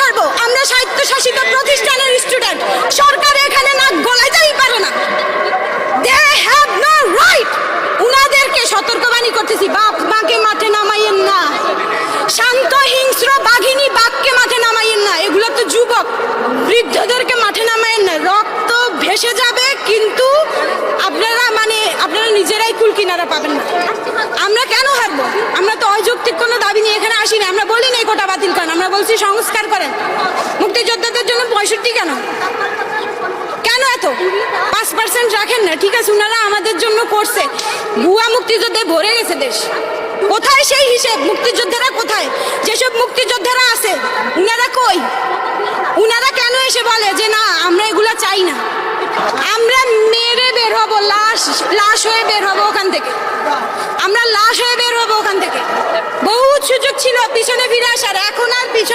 হারবো? আমরা স্বায়ত্তশাসিত প্রতিষ্ঠানের স্টুডেন্ট, সরকার এখানে নাক গলাইতেই পারে না। They have no right. উনাদেরকে সতর্কবাণী করতেছি, বাপ মাকে মাঠে নামাইয়েন না, শান্ত হিংস্র বাঘিনী বাঘকে মাঠে নামাইয়েন না। এগুলো তো যুবক, বৃদ্ধদেরকে মাঠে নামাইয়েন না, রক্ত ভেসে যাবে, কিন্তু আপনারা নিজেরাই কুল কিনারা পাবেন না। আমরা কেন হারবো? আমরা তো অযৌক্তিক কোনো দাবি নিয়ে এখানে আসিনি। আমরা বলি না কোটা বাতিল করেন, আমরা বলছি সংস্কার করেন। মুক্তিযোদ্ধাদের জন্য 65 কেন? কেন এত? 5% রাখেন না, ঠিক আছে, উনারা আমাদের জন্য করছে। ভুয়া মুক্তিযোদ্ধা ভরে গেছে দেশ। কোথায় সেই হিসেব? মুক্তিযোদ্ধারা কোথায়? যেসব মুক্তিযোদ্ধারা আছে উনারা কই? উনারা কেন এসে বলে যে না আমরা এগুলা চাই না? আমরা মেরে বের হবো, লাশ হয়ে বের হবো ওখান থেকে। আমরা লাশ হয়ে বের হবো ওখান থেকে। বহুত সুযোগ ছিল পিছনে ফিরে আসার, এখন আর পিছনে